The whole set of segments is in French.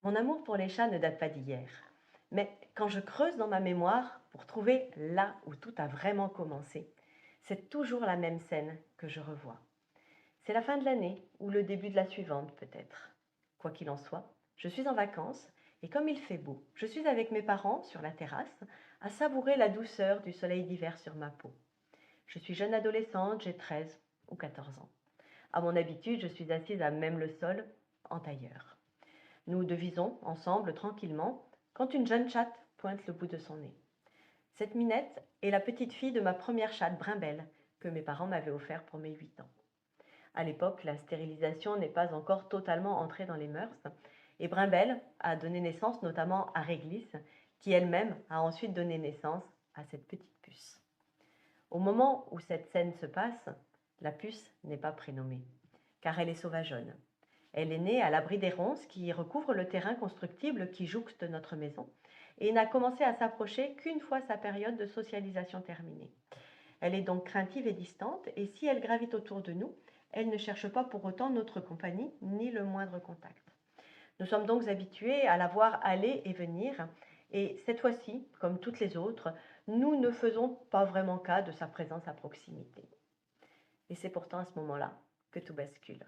Mon amour pour les chats ne date pas d'hier. Mais quand je creuse dans ma mémoire pour trouver là où tout a vraiment commencé, c'est toujours la même scène que je revois. C'est la fin de l'année ou le début de la suivante peut-être. Quoi qu'il en soit, je suis en vacances et comme il fait beau, je suis avec mes parents sur la terrasse à savourer la douceur du soleil d'hiver sur ma peau. Je suis jeune adolescente, j'ai 13 ou 14 ans. À mon habitude, je suis assise à même le sol, en tailleur. Nous devisons ensemble tranquillement quand une jeune chatte pointe le bout de son nez. Cette minette est la petite fille de ma première chatte Brimbelle que mes parents m'avaient offert pour mes 8 ans. À l'époque, la stérilisation n'est pas encore totalement entrée dans les mœurs et Brimbelle a donné naissance notamment à Réglisse qui elle-même a ensuite donné naissance à cette petite puce. Au moment où cette scène se passe, la puce n'est pas prénommée car elle est sauvageonne. Elle est née à l'abri des ronces qui recouvrent le terrain constructible qui jouxte notre maison et n'a commencé à s'approcher qu'une fois sa période de socialisation terminée. Elle est donc craintive et distante et si elle gravite autour de nous, elle ne cherche pas pour autant notre compagnie ni le moindre contact. Nous sommes donc habitués à la voir aller et venir et cette fois-ci, comme toutes les autres, nous ne faisons pas vraiment cas de sa présence à proximité. Et c'est pourtant à ce moment-là que tout bascule.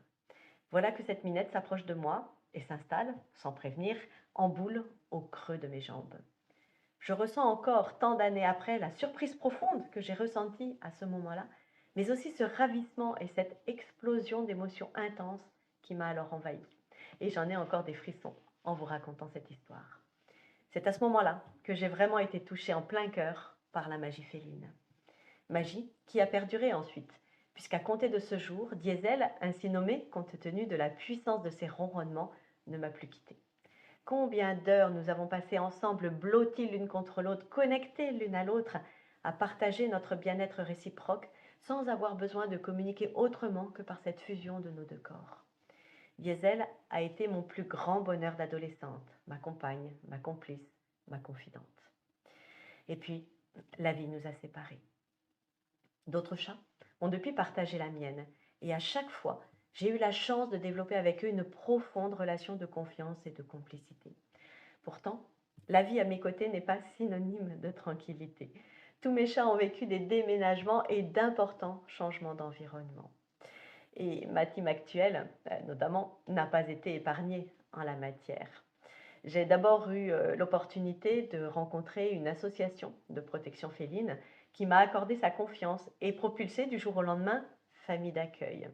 Voilà que cette minette s'approche de moi et s'installe, sans prévenir, en boule au creux de mes jambes. Je ressens encore, tant d'années après, la surprise profonde que j'ai ressentie à ce moment-là, mais aussi ce ravissement et cette explosion d'émotions intenses qui m'a alors envahie. Et j'en ai encore des frissons en vous racontant cette histoire. C'est à ce moment-là que j'ai vraiment été touchée en plein cœur par la magie féline. Magie qui a perduré ensuite, puisqu'à compter de ce jour, Diesel, ainsi nommé compte tenu de la puissance de ses ronronnements, ne m'a plus quitté. Combien d'heures nous avons passé ensemble, blottis l'une contre l'autre, connectés l'une à l'autre, à partager notre bien-être réciproque, sans avoir besoin de communiquer autrement que par cette fusion de nos deux corps. Diesel a été mon plus grand bonheur d'adolescente, ma compagne, ma complice, ma confidente. Et puis, la vie nous a séparés. D'autres chats ont depuis partagé la mienne, et à chaque fois, j'ai eu la chance de développer avec eux une profonde relation de confiance et de complicité. Pourtant, la vie à mes côtés n'est pas synonyme de tranquillité. Tous mes chats ont vécu des déménagements et d'importants changements d'environnement. Et ma team actuelle, notamment, n'a pas été épargnée en la matière. J'ai d'abord eu l'opportunité de rencontrer une association de protection féline qui m'a accordé sa confiance et propulsé du jour au lendemain famille d'accueil.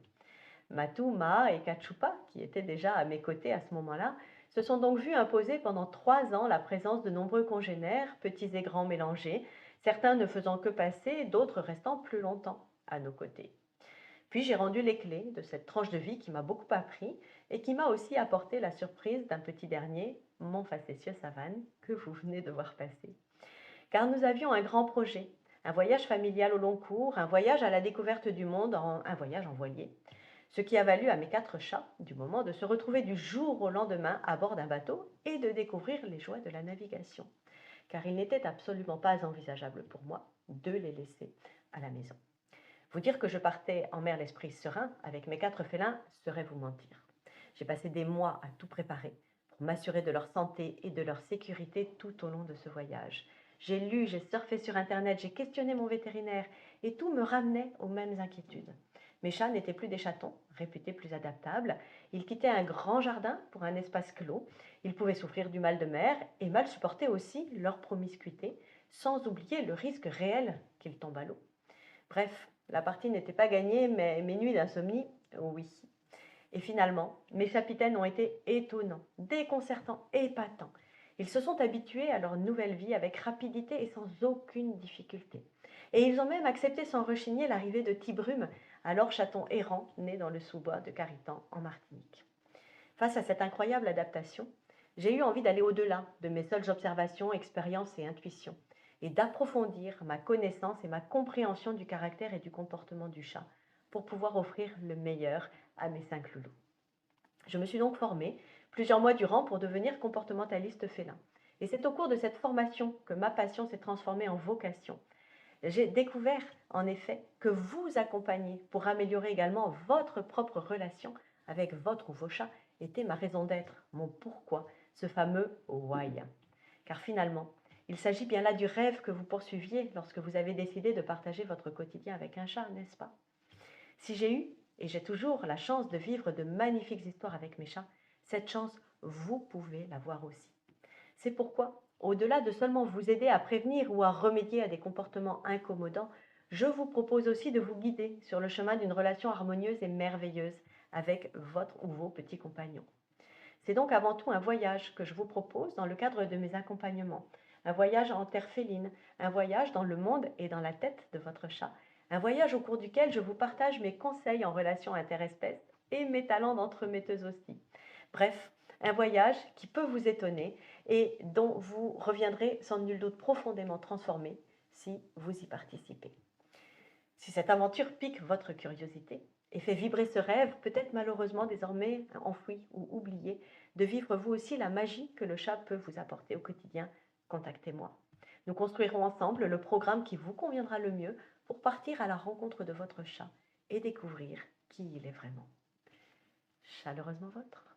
Matou, Ma et Kachupa, qui étaient déjà à mes côtés à ce moment-là, se sont donc vus imposer pendant 3 ans la présence de nombreux congénères, petits et grands mélangés, certains ne faisant que passer, d'autres restant plus longtemps à nos côtés. Puis j'ai rendu les clés de cette tranche de vie qui m'a beaucoup appris et qui m'a aussi apporté la surprise d'un petit dernier, mon facétieux Savane, que vous venez de voir passer. Car nous avions un grand projet, un voyage familial au long cours, un voyage à la découverte du monde, un voyage en voilier. Ce qui a valu à mes 4 chats, du moment, de se retrouver du jour au lendemain à bord d'un bateau et de découvrir les joies de la navigation. Car il n'était absolument pas envisageable pour moi de les laisser à la maison. Vous dire que je partais en mer l'esprit serein avec mes 4 félins serait vous mentir. J'ai passé des mois à tout préparer pour m'assurer de leur santé et de leur sécurité tout au long de ce voyage. J'ai lu, j'ai surfé sur Internet, j'ai questionné mon vétérinaire et tout me ramenait aux mêmes inquiétudes. Mes chats n'étaient plus des chatons, réputés plus adaptables. Ils quittaient un grand jardin pour un espace clos. Ils pouvaient souffrir du mal de mer et mal supporter aussi leur promiscuité, sans oublier le risque réel qu'ils tombent à l'eau. Bref, la partie n'était pas gagnée, mais mes nuits d'insomnie, oui. Et finalement, mes capitaines ont été étonnants, déconcertants, épatants. Ils se sont habitués à leur nouvelle vie avec rapidité et sans aucune difficulté. Et ils ont même accepté sans rechigner l'arrivée de Tibrume, alors chaton errant né dans le sous-bois de Caritan en Martinique. Face à cette incroyable adaptation, j'ai eu envie d'aller au-delà de mes seules observations, expériences et intuitions, et d'approfondir ma connaissance et ma compréhension du caractère et du comportement du chat, pour pouvoir offrir le meilleur à mes 5 loulous. Je me suis donc formée plusieurs mois durant pour devenir comportementaliste félin. Et c'est au cours de cette formation que ma passion s'est transformée en vocation. J'ai découvert en effet que vous accompagner pour améliorer également votre propre relation avec votre ou vos chats était ma raison d'être, mon pourquoi ce fameux why. Car finalement, il s'agit bien là du rêve que vous poursuiviez lorsque vous avez décidé de partager votre quotidien avec un chat, n'est-ce pas? Si j'ai eu et j'ai toujours la chance de vivre de magnifiques histoires avec mes chats, cette chance, vous pouvez l'avoir aussi. C'est pourquoi, au-delà de seulement vous aider à prévenir ou à remédier à des comportements incommodants, je vous propose aussi de vous guider sur le chemin d'une relation harmonieuse et merveilleuse avec votre ou vos petits compagnons. C'est donc avant tout un voyage que je vous propose dans le cadre de mes accompagnements. Un voyage en terre féline, un voyage dans le monde et dans la tête de votre chat, un voyage au cours duquel je vous partage mes conseils en relation interespèces et mes talents d'entremetteuse aussi. Bref, un voyage qui peut vous étonner et dont vous reviendrez sans nul doute profondément transformé si vous y participez. Si cette aventure pique votre curiosité et fait vibrer ce rêve, peut-être malheureusement désormais enfoui ou oublié, de vivre vous aussi la magie que le chat peut vous apporter au quotidien, contactez-moi. Nous construirons ensemble le programme qui vous conviendra le mieux pour partir à la rencontre de votre chat et découvrir qui il est vraiment. Chaleureusement votre.